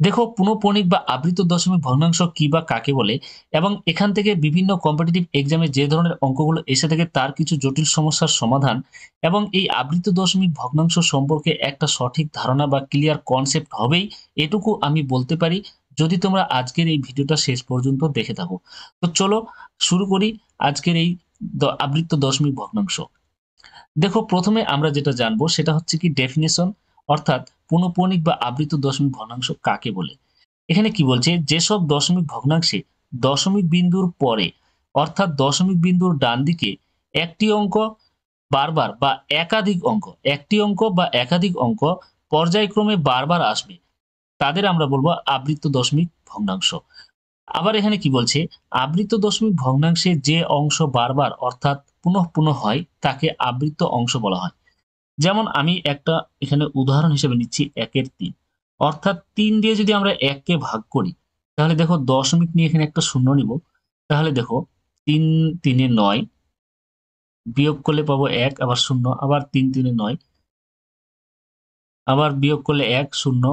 দেখো পুনঃপণিক বা আবৃত দশমিক ভগ্নাংশ কি বা কাকে বলে এবং এখান থেকে বিভিন্ন কম্পিটিটিভ এক্সামে যে ধরনের অঙ্কগুলো এসে থাকে তার কিছু জটিল সমস্যার সমাধান এবং এই আবৃত দশমিক ভগ্নাংশ সম্পর্কে একটা সঠিক ধারণা বা ক্লিয়ার কনসেপ্ট হবেই, এটুকু আমি বলতে পারি যদি তোমরা আজকের এই ভিডিওটা শেষ পর্যন্ত দেখে থাকো। তো চলো শুরু করি আজকের এই আবৃত দশমিক ভগ্নাংশ। দেখো প্রথমে আমরা যেটা জানবো সেটা হচ্ছে কি ডেফিনেশন, অর্থাৎ পুনঃপণিক বা আবৃত দশমিক ভগ্নাংশ কাকে বলে। এখানে কি বলছে, যেসব দশমিক ভগ্নাংশে দশমিক বিন্দুর পরে অর্থাৎ দশমিক বিন্দুর ডান দিকে একটি অঙ্ক বারবার বা একাধিক অঙ্ক একটি অঙ্ক বা একাধিক অঙ্ক পর্যায়ক্রমে বারবার আসবে তাদের আমরা বলবো আবৃত দশমিক ভগ্নাংশ। আবার এখানে কি বলছে, আবৃত দশমিক ভগ্নাংশে যে অংশ বারবার অর্থাৎ পুনঃ পুনঃ হয় তাকে আবৃত অংশ বলা হয়। যেমন আমি একটা এখানে উদাহরণ হিসেবে নিচ্ছি 1/3, অর্থাৎ 3 দিয়ে যদি আমরা 1 কে ভাগ করি তাহলে দেখো দশমিক নিয়ে এখানে একটা শূন্য নিব, তাহলে দেখো 3 3 9, বিয়োগ করলে পাবো 1 আবার 0, আবার 3 3 9, আবার বিয়োগ করলে 1 0,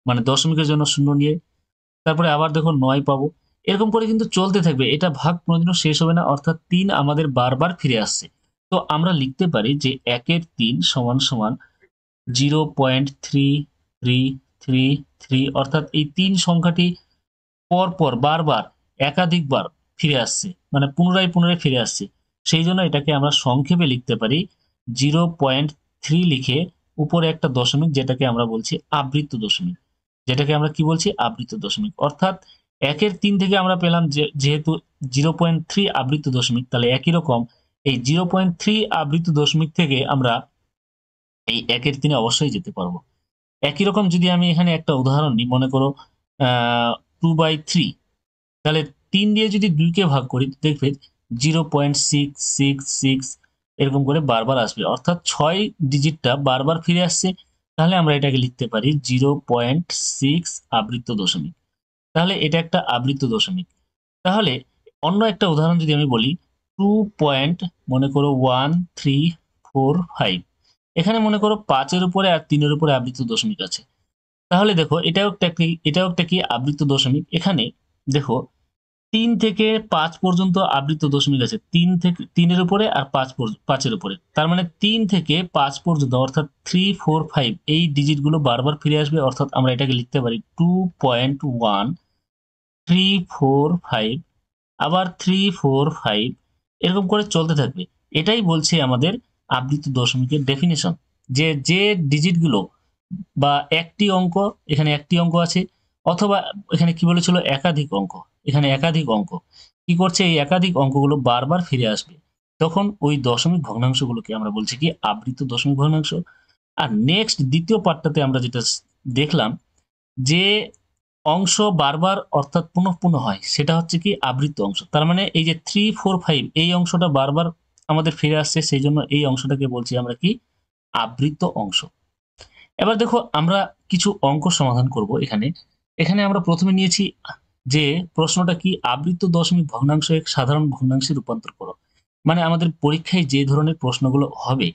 মানে দশমিকের জন্য শূন্য নিয়ে তারপরে আবার দেখো 9 পাবো। এরকম করে কিন্তু চলতে থাকবে, এটা ভাগ কোনোদিনও শেষ হবে না, অর্থাৎ 3 আমাদের বারবার ফিরে আসছে। তো আমরা লিখতে পারি যে 1/3 সমান সমান 0.3333, অর্থাৎ এই 3 সংখ্যাটি পরপর বারবার একাধিকবার ফিরে আসছে, মানে পুনরায় পুনরায় ফিরে আসছে। সেই জন্য এটাকে আমরা সংক্ষেপে লিখতে পারি 0.3 লিখে উপরে একটা দশমিক, যেটাকে আমরা বলছি আবৃত দশমিক। যেটাকে আমরা কি বলছি, আবৃত দশমিক। অর্থাৎ 1/3 থেকে আমরা পেলাম যেহেতু 0.3 আবৃত দশমিক, তাহলে একই রকম এই 0.3 আবৃত দশমিক থেকে আমরা এই 1/3 অবশ্যই যেতে পারবো। একই রকম যদি আমি এখানে একটা উদাহরণ নিই, মনে করো 2/3, তাহলে 3 দিয়ে যদি 2 কে ভাগ করি দেখবে 0.666 এরকম করে বারবার আসবে, অর্থাৎ 6 ডিজিটটা বারবার ফিরে আসছে। তাহলে আমরা এটাকে লিখতে পারি 0.6 আবৃত দশমিক। তাহলে এটা একটা আবৃত দশমিক। তাহলে অন্য একটা উদাহরণ যদি আমি বলি 2 পয়েন্ট, মনে করো 1345, এখানে মনে করো 5 এর উপরে আর 3 এর উপরে আবৃত দশমিক আছে। তাহলে দেখো এটাও একটা কি আবৃত দশমিক। এখানে দেখো 3 থেকে 5 পর্যন্ত আবৃত দশমিক আছে, 3 এর উপরে আর 5 এর উপরে, তার মানে 3 থেকে 5 পর্যন্ত অর্থাৎ 345 এই ডিজিট গুলো বারবার ফিরে আসবে, অর্থাৎ আমরা এটাকে লিখতে পারি 2.1345, আবার 345, এরকম করে চলতে থাকবে। এটাই বলছে আমাদের আবৃত দশমিকের ডেফিনেশন, যে যে ডিজিট গুলো বা একটি অঙ্ক, এখানে একটি অঙ্ক আছে, অথবা এখানে কি বলেছিল একাধিক অঙ্ক, এখানে একাধিক অঙ্ক কি করছে, এই একাধিক অঙ্কগুলো বারবার ফিরে আসবে, তখন ওই দশমিক ভগ্নাংশগুলোকে আমরা বলছি কি আবৃত দশমিক ভগ্নাংশ। আর নেক্সট দ্বিতীয় পার্টটাতে আমরা যেটা দেখলাম, যে অংশ বারবার অর্থাৎ পুনঃ পুনঃ হয় সেটা হচ্ছে কি আবৃত অংশ। তার মানে এই যে 345 এই অংশটা বারবার আমাদের ফিরে আসছে, সেই জন্য এই অংশটাকে বলছি আমরা কি আবৃত অংশ। এবার দেখো আমরা কিছু অঙ্ক সমাধান করব এখানে। এখানে আমরা প্রথমে নিয়েছি যে প্রশ্নটা কি, আবৃত দশমিক ভগ্নাংশ এক সাধারণ ভগ্নাংশে রূপান্তর করো। মানে আমাদের পরীক্ষায় যে ধরনের প্রশ্নগুলো হবে,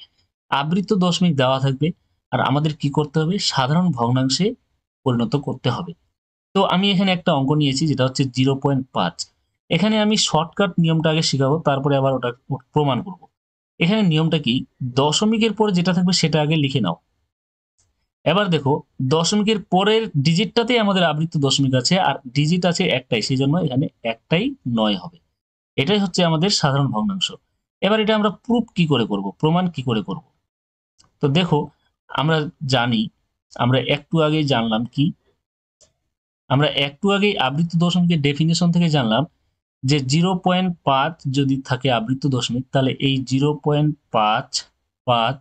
আবৃত দশমিক দেওয়া থাকবে আর আমাদের কি করতে হবে, সাধারণ ভগ্নাংশে পরিণত করতে হবে। তো আমি এখানে একটা অঙ্ক নিয়েছি যেটা হচ্ছে 0.5। এখানে আমি শর্টকাট নিয়মটা আগে শিখাবো, তারপরে আবার ওটা প্রমাণ করব। এখানে নিয়মটা কি, দশমিকের পরে যেটা থাকবে সেটা আগে লিখে নাও। এবার দেখো দশমিকের পরের ডিজিটটাতেই আমাদের আবৃত দশমিক আছে আর ডিজিট আছে একটাই, সেই জন্য এখানে একটাই 9 হবে। এটাই হচ্ছে আমাদের সাধারণ ভগ্নাংশ। এবার এটা আমরা প্রুফ কি করে করব, প্রমাণ কি করে করব। তো দেখো আমরা জানি, আমরা একটু আগেই জানলাম কি, আমরা একটু আগেই আবৃত দশমিকের ডেফিনেশন থেকে জানলাম যে 0.5 যদি থাকে আবৃত দশমিক, তাহলে এই 0.55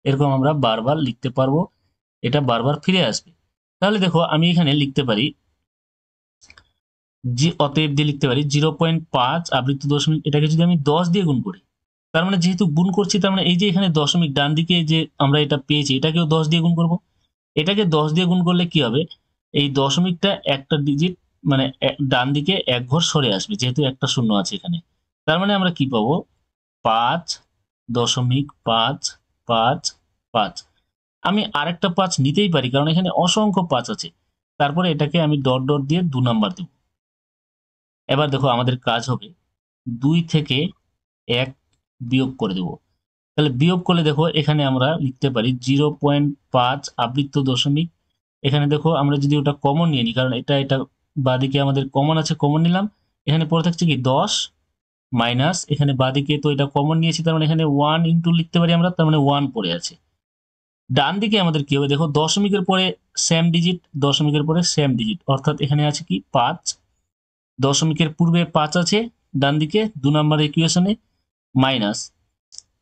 এরকম আমরা বারবার লিখতে পারবো, এটা বারবার ফিরে আসবে। তাহলে দেখো আমি এখানে লিখতে পারি অতএব দিয়ে লিখতে পারি 0.5 আবৃত দশমিক, এটাকে যদি আমি 10 দিয়ে গুণ করি, তার মানে যেহেতু গুণ করছি তার মানে এই যে এখানে দশমিক ডান দিকে যে আমরা এটা পেয়েছি এটাকেও 10 দিয়ে গুণ করব। এটাকে 10 দিয়ে গুণ করলে কি হবে, এই দশমিকটা একটা ডিজিট মানে ডান দিকে এক ঘর সরে আসবে, যেহেতু একটা শূন্য আছে এখানে। তার মানে আমরা কি পাবো, 5.555। আমি আরেকটা 5 নিতেই পারি কারণ এখানে অসংখ্য 5 আছে। তারপরে এটাকে আমি ডট ডট দিয়ে 2 নাম্বার দেব। এবার দেখো আমাদের কাজ হবে 2 থেকে 1 বিয়োগ করে দেব। তাহলে বিয়োগ করলে দেখো এখানে আমরা লিখতে পারি 0.5 আবৃত্ত দশমিক। এখানে দেখো আমরা যদি ওটা কমন নিয়ে নিই, কারণ এটা বাদিকে আমাদের কমন আছে, কমন নিলাম। এখানে পড়ে থাকছে কি 10 মাইনাস, এখানে বাদিকে তো এটা কমন নিয়েছি, তার মানে এখানে 1 ইন্টু লিখতে পারি আমরা, তার মানে 1 পড়ে আছে। ডান দিকে আমাদের কি হবে দেখো, দশমিকের পরে সেম ডিজিট, দশমিকের পরে সেম ডিজিট, অর্থাৎ এখানে আছে কি 5, দশমিকের পূর্বে 5 আছে ডান দিকে 2 নম্বর ইকুয়েশনে, মাইনাস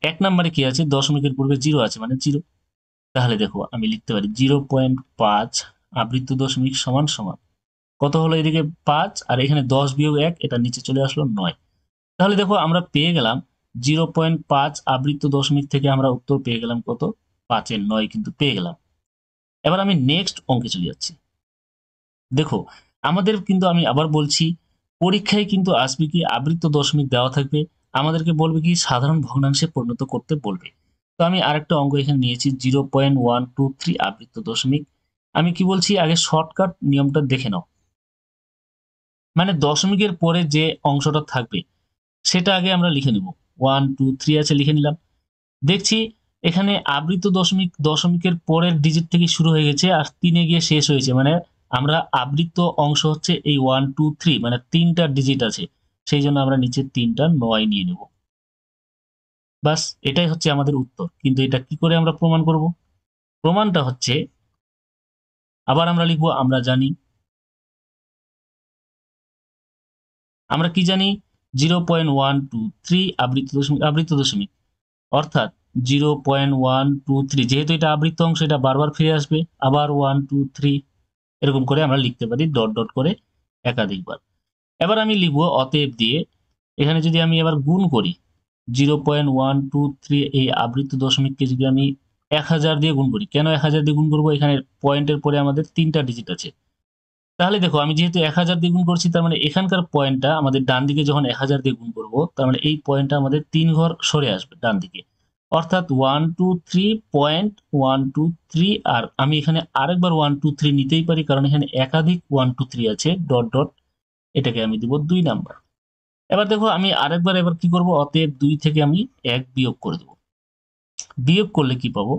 1 নম্বরে কি আছে, দশমিকের পূর্বে 0 আছে মানে 0। তাহলে দেখো আমি লিখতে পারি 0.5 আবৃত্ত দশমিক সমান সমান কত হলো, এদিকে 5 আর এখানে 10 বিয়োগ 1, এটা নিচে চলে আসলো 9। তাহলে দেখো আমরা পেয়ে গেলাম 0.5 আবৃত্ত দশমিক থেকে আমরা উত্তর পেয়ে গেলাম কত, 5 এর 9 কিন্তু পেয়ে গেলাম। এবার আমি নেক্সট অঙ্কে চলে যাচ্ছি। দেখো আমাদের কিন্তু, আমি আবার বলছি, পরীক্ষায় কিন্তু আসবে কি আবৃত্ত দশমিক দেওয়া থাকবে, আমাদেরকে বলবে কি সাধারণ ভগ্নাংশে পরিণত করতে বলবে। তো আমি আরেকটা অঙ্ক এখানে নিয়েছি 0.123 আবৃত্ত দশমিক। আমি কি বলছি, আগে শর্টকাট নিয়মটা দেখে নাও। মানে দশমিকের পরে যে অংশটা থাকবে সেটা আগে আমরা লিখে নেব। 1 2 3 আছে, লিখে নিলাম। দেখছি এখানে আবৃত্ত দশমিক দশমিকের পরের ডিজিট থেকে শুরু হয়ে গেছে আর 3-এ গিয়ে শেষ হয়েছে, মানে আমরা আবৃত্ত অংশ হচ্ছে এই 1 2 3, মানে 3টা ডিজিট আছে, সেই জন্য আমরা নিচে 3টা 9 নিয়ে নেব। বাস, এটাই হচ্ছে আমাদের উত্তর। কিন্তু এটা কি করে আমরা প্রমাণ করব? প্রমাণটা হচ্ছে, আবার আমরা লিখবো, আমরা কি জানি 0.123 আবৃত্ত দশমিক, অর্থাৎ 0.123, যেহেতু এটা আবৃত্ত অংশ এটা বারবার ফিরে আসবে, আবার 1 2 3 এরকম করে আমরা লিখতে পারি ডট ডট করে একাধিকবার। এবার আমি লিখবো অতএব দিয়ে, এখানে যদি আমি এবার গুণ করি 0.123 এই আবৃত্ত দশমিককে যদি আমি 1000 দিয়ে গুণ করি, কেন 1000 দিয়ে গুণ করবো, এখানে পয়েন্টের পরে আমাদের 3টা ডিজিট আছে। তাহলে দেখো আমি যেহেতু 1000 দিয়ে গুণ করছি, তার মানে এখানকার পয়েন্টটা আমাদের ডান দিকে যখন 1000 দিয়ে গুণ করবো, তার মানে এই পয়েন্টটা আমাদের 3 ঘর সরে আসবে ডান দিকে, অর্থাৎ 1 2 3.123। আর আমি এখানে আরেকবার 1 2 3 নিতেই পারি, কারণ এখানে একাধিক 1 2 3 আছে, ডট ডট, এটাকে আমি দিব 2 নাম্বার। এবার দেখো আমি আরেকবার এবার কি করব, অতএব 2 থেকে আমি 1 বিয়োগ করে দেবো। বিয়োগ করলে কি পাবো,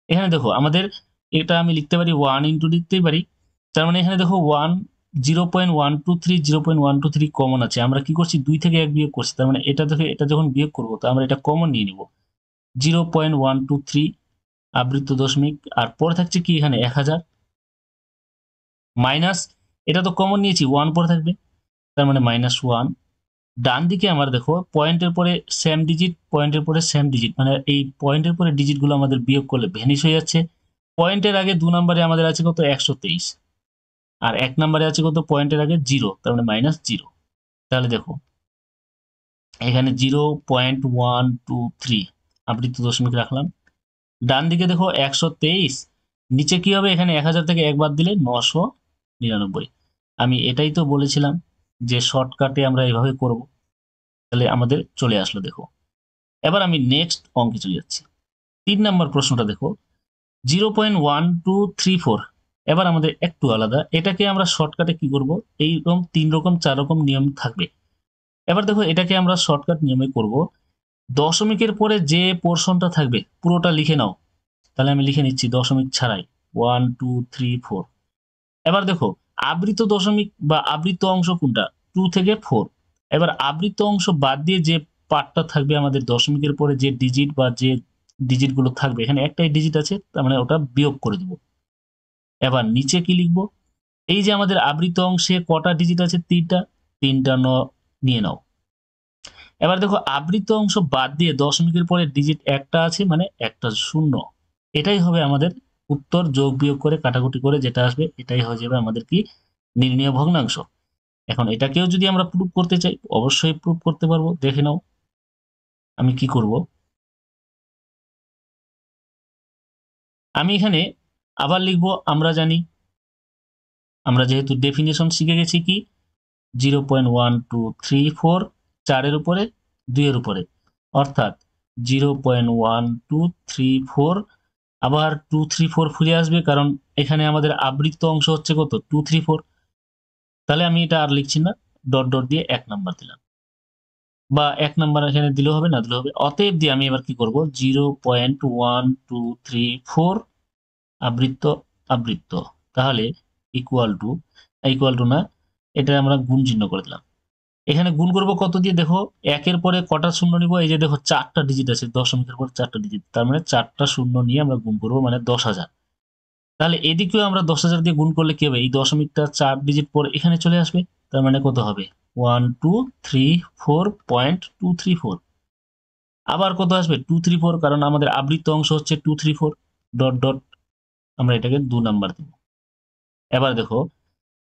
এখানে দেখো আমাদের, এটা আমি লিখতে পারি 1 ইন্টু লিখতেই পারি, তার মানে এখানে দেখো 0.123 কমন আছে, আমরা কি করছি 2 থেকে 1 বিয়োগ করছি, তার মানে এটা থেকে এটা যখন বিয়োগ করবো তো আমরা এটা কমন নিয়ে নিব। 0.123 আবৃত্ত দশমিক, আর পরে থাকছে কি এখানে 1000, মাইনাস, এটা তো কমন নিয়েছি 1 পরে থাকবে, তার মানে -1। ডান দিকে আমার দেখো পয়েন্টের পরে সেম ডিজিট, পয়েন্টের পরে সেম ডিজিট, মানে এই পয়েন্টের পরে ডিজিট গুলো আমাদের বিয়োগ করলে ভ্যানিশ হয়ে যাচ্ছে। পয়েন্টের আগে 2 নম্বরে আমাদের আছে কত, 123, আর 1 নম্বরে আছে কত, পয়েন্টের আগে 0, তার মানে -0। তাহলে দেখো এখানে 0.123 আবৃত্ত দশমিক রাখলাম। ডান দিকে দেখো 123, নিচে কি হবে, এখানে 1000 থেকে 1 বাদ দিলে 999। আমি এটাই তো বলেছিলাম যে শর্টকাটে আমরা এভাবে করব। তাহলে আমাদের চলে আসলো দেখো। এবার আমি নেক্সট অঙ্কে চলে যাচ্ছি। 3 নম্বর প্রশ্নটা দেখো 0.1234। এবার আমাদের একটু আলাদা, এটাকে আমরা শর্টকাটে কি করব, এইরকম 3 রকম 4 রকম নিয়ম থাকবে। এবার দেখো এটাকে আমরা শর্টকাট নিয়মে করব। দশমিকের পরে যে পোর্শনটা থাকবে পুরোটা লিখে নাও। তাহলে আমি লিখে নিচ্ছি দশমিক ছাড়াই 1 2 3 4। এবার দেখো আবৃত দশমিক বা আবৃত অংশ কোনটা, 2 থেকে 4। এবার আবৃত অংশ বাদ দিয়ে যে পার্টটা থাকবে আমাদের দশমিকের পরে যে ডিজিট বা যে ডিজিট গুলো থাকবে, এখানে একটাই ডিজিট আছে, তার মানে ওটা বিয়োগ করে দেব। এবার নিচে কি লিখবো, এই যে আমাদের আবৃত অংশে কটা ডিজিট আছে, 3টা, 3টা নিয়ে নাও। এবার দেখো আবৃত অংশ বাদ দিয়ে দশমিকের পরে ডিজিট একটা আছে, মানে একটা শূন্য। এটাই হবে আমাদের উত্তর, যোগ বিয়োগ করে কাটাকুটি করে যেটা আসবে এটাই হয়ে যাবে আমাদের কি, নির্ণেয় ভগ্নাংশ। এখন এটাকেও যদি আমরা প্রুফ করতে চাই, অবশ্যই প্রুফ করতে পারবো, দেখে নাও আমি কি করব। আমি এখানে আবার লিখবো, আমরা জানি, আমরা যেহেতু ডেফিনেশন শিখে গেছি কি 0.1234, 4-এর উপরে 2-এর উপরে, অর্থাৎ 0.1234, আবার 2 3 4 ফিরে আসবে, কারণ এখানে আমাদের আবৃত্ত অংশ হচ্ছে কত 2 3 4। তাহলে আমি এটা আর লিখছি না, ডট ডট দিয়ে 1 নাম্বার দিলাম, বা 1 নাম্বার এখানে দিলেও হবে, না দিলেও হবে। অতএব দিয়ে আমি এবার কি করব, 0.1234 আবৃত্ত আবৃত্ত, তাহলে ইকুয়াল টু, ইকুয়াল টু না, এটা আমরা গুণ চিহ্ন করে দিলাম। এখানে গুণ করব কত দিয়ে, দেখো একের পরে কটা শূন্য নিব, এই যে দেখো 4টা ডিজিট আছে, দশমিকের পর 4টা ডিজিট, তার মানে 4টা শূন্য নিয়ে আমরা গুণ করব, মানে 10,000। তাহলে এদিকেও আমরা 10,000 দিয়ে গুণ করলে কি হবে, এই দশমিকটা 4 ডিজিট পরে এখানে চলে আসবে, তার মানে কত হবে 1234.234। আবার কত আসবে 234, কারণ আমাদের আবৃত্ত অংশ হচ্ছে 234, ডট ডট, আমরা এটাকে 2 নাম্বার দেব। এবার দেখো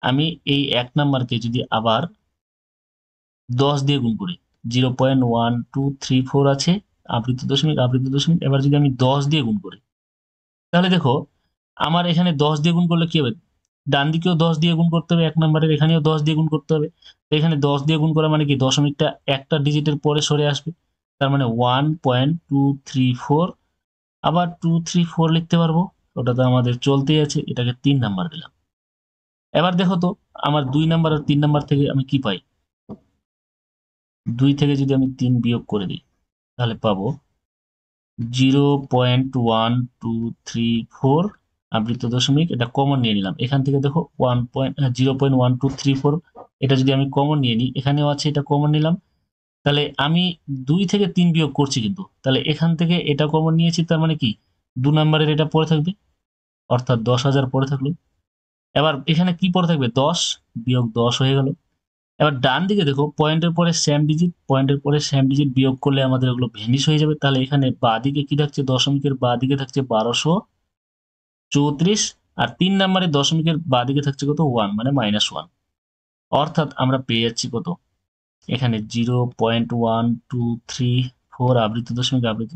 আমি এই 1 নাম্বারকে যদি আবার 10 দিয়ে গুণ করি, 0.1234 আছে আবৃত্ত দশমিক আবৃত্ত দশমিক, এবার যদি আমি 10 দিয়ে গুণ করি, তাহলে দেখো আমার এখানে 10 দিয়ে গুণ করলে কি হবে, ডান দিকেও 10 দিয়ে গুণ করতে হবে 1 নাম্বারের, এখানেও 10 দিয়ে গুণ করতে হবে। তো এখানে 10 দিয়ে গুণ করা মানে কি, দশমিকটা একটা ডিজিটের পরে সরে আসবে, তার মানে 1.234, আবার 234 লিখতে পারবো, ওটা তো আমাদের চলতেই আছে, এটাকে 3 নাম্বার দিলাম। এবার দেখো তো আমার 2 নাম্বার আর 3 নাম্বার থেকে আমি কি পাই, 2 থেকে যদি আমি 3 বিয়োগ করে দিই, তাহলে পাবো 0.1234 আবৃত্ত দশমিক, এটা কমন নিয়ে নিলাম, এখান থেকে দেখো 0.1234, এটা যদি আমি কমন নিয়ে নিই, এখানেও আছে, এটা কমন নিলাম, তাহলে আমি 2 থেকে 3 বিয়োগ করছি কিন্তু, তাহলে এখান থেকে এটা কমন নিয়েছি, তার মানে কি 2 নাম্বারের এটা পড়ে থাকবে, অর্থাৎ 10,000 পড়ে থাকলো। এবার এখানে কি পড়ে থাকবে, 10 বিয়োগ 10 হয়ে গেল। এবার ডান দিকে দেখো পয়েন্টের পরে সেম ডিজিট, পয়েন্টের পরে সেম ডিজিট বিয়োগ করলে আমাদের ওগুলো ভ্যানিশ হয়ে যাবে, তাহলে এখানে বাঁ দিকে কি থাকছে, দশমিকের বাঁ দিকে থাকছে 1234, আর 3 নাম্বারের দশমিকের বাঁ দিকে থাকছে কত 1, মানে -1। অর্থাৎ আমরা পেয়ে যাচ্ছি কত, এখানে 0.1234 আবৃত্ত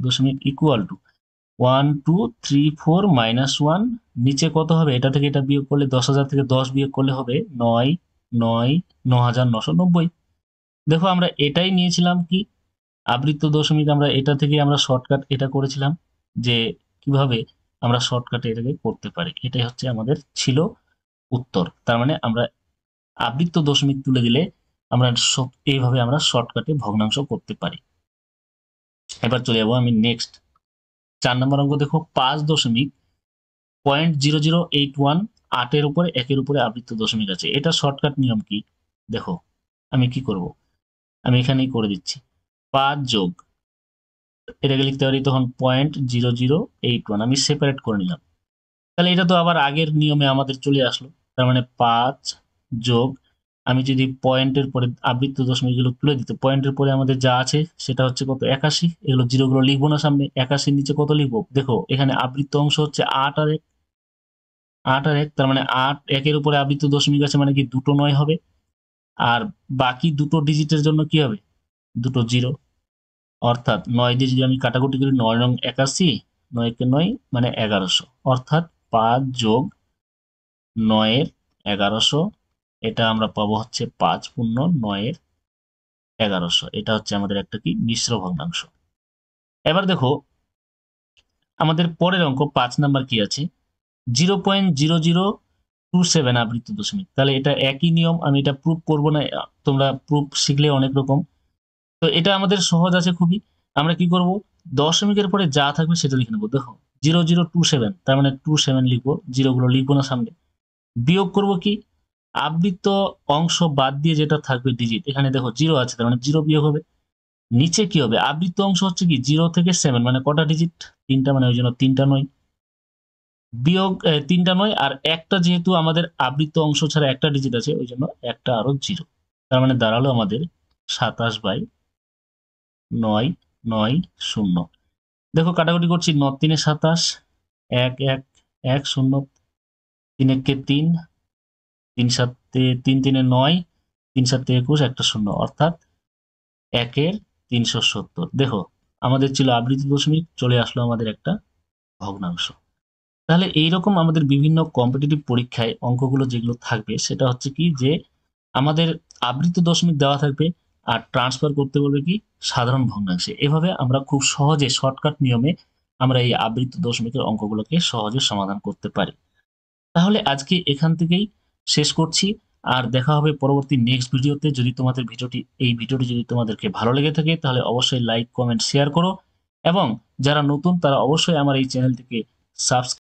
দশমিক ইকুয়াল টু 1234 - 1, নিচে কত হবে, এটা থেকে এটা বিয়োগ করলে 10,000 থেকে 10 বিয়োগ করলে হবে 9,990। দেখো আমরা এটাই নিয়েছিলাম কি, আবৃত্ত দশমিক, আমরা এটা থেকে আমরা শর্টকাট এটা করেছিলাম, যে কিভাবে আমরা শর্টকাটে এটাকে করতে পারি, এটাই হচ্ছে আমাদের ছিল উত্তর। তার মানে আমরা আবৃত্ত দশমিক তুলে দিলে আমরা এইভাবে আমরা শর্টকাটে ভগ্নাংশ করতে পারি। এবার চলে যাবো আমি নেক্সট 4 নম্বর অঙ্ক। দেখো 5.0081, 8-এর উপরে 1-এর উপরে আবৃত্ত দশমিক আছে, এটা শর্টকাট নিয়ম কি, দেখো আমি কি করব, আমি এখানেই করে দিচ্ছি, 5 যোগ, এটাকে লিখতে পারি তখন 0.0081, আমি সেপারেট করে নিলাম, তাহলে এটা তো আবার আগের নিয়মে আমাদের চলে আসলো, তার মানে 5 যোগ, আমি যদি পয়েন্টের পরে আবৃত্ত দশমিক গুলো তুলে দিতে, পয়েন্টের পরে আমাদের যা আছে সেটা হচ্ছে কত 81, এগুলো জিরো গুলো লিখবো না সামনে, 81 নিচে কত লিখবো, দেখো এখানে আবৃত্ত অংশ হচ্ছে 8 আর 1, 8 আর 1, তার মানে 8, 1-এর উপরে আবৃত্ত দশমিক আছে মানে কি দুটো 9 হবে, আর বাকি দুটো ডিজিটের জন্য কি হবে, দুটো জিরো, অর্থাৎ 9 দিয়ে যদি আমি কাটাকুটি করি, 9 নং 81, 9 কে 9 মানে 1100, অর্থাৎ 5 যোগ 9-এর 1100, এটা আমরা পাবো হচ্ছে 5 পূর্ণ 9-এর 1100, এটা হচ্ছে আমাদের একটা কি মিশ্র ভগ্নাংশ। এবার দেখো আমাদের পরের অঙ্ক 5 নাম্বার কি আছে, 0.0027 আবৃত্ত দশমিক, তাহলে এটা একই নিয়ম, আমি এটা প্রুফ করব না, তোমরা প্রুফ শিখলে অনেক রকম, তো এটা আমাদের সহজ আছে খুবই। আমরা কি করব, দশমিকের পরে যা থাকবে সেটা লিখে নেবো, দেখো 0027, তার মানে 27 লিখবো, জিরো গুলো লিখবো না সামনে, বিয়োগ করব কি, আবৃত্ত অংশ বাদ দিয়ে যেটা থাকবে ডিজিট, এখানে দেখো জিরো আছে, তার মানে জিরো বিয়োগ হবে, নিচে কি হবে, আবৃত্ত অংশ হচ্ছে কি 0 থেকে 7, মানে কটা ডিজিট, 3টা, মানে ওই জন্য 3টা 9, বিয়োগ 3টা 9, আর একটা যেহেতু আমাদের আবৃত্ত অংশ ছাড়া একটা ডিজিট আছে, ওই জন্য একটা আরো জিরো, তার মানে দাঁড়ালো আমাদের 27/990। দেখো কাটাকুটি করছি, 9 × 3 = 27, 1 1 1 0, 3 1 কে 3, 3 7 3 3 9, 3 7 21, একটা শূন্য, অর্থাৎ 1-এর 370। দেখো আমাদের ছিল আবৃত্ত দশমিক, চলে আসলো আমাদের একটা ভগ্নাংশ। তাহলে এইরকম আমাদের বিভিন্ন কম্পিটিটিভ পরীক্ষায় অঙ্কগুলো যেগুলো থাকবে, সেটা হচ্ছে কি, যে আমাদের আবৃত্ত দশমিক দেওয়া থাকবে, আর ট্রান্সফার করতে বলবে কি সাধারণ ভগ্নাংশে, এভাবে আমরা খুব সহজে শর্টকাট নিয়মে আমরা এই আবৃত্ত দশমিকের অঙ্কগুলোকে সহজে সমাধান করতে পারি। তাহলে আজকে এখান থেকেই শেষ করছি। আর দেখা হবে পরবর্তী নেক্সট ভিডিওতে। যদি তোমাদের এই ভিডিওটি যদি তোমাদেরকে ভালো লেগে থাকে তাহলে অবশ্যই লাইক, কমেন্ট, শেয়ার করো এবং যারা নতুন তারা অবশ্যই আমার এই চ্যানেলটিকে সাবস্ক্রাইব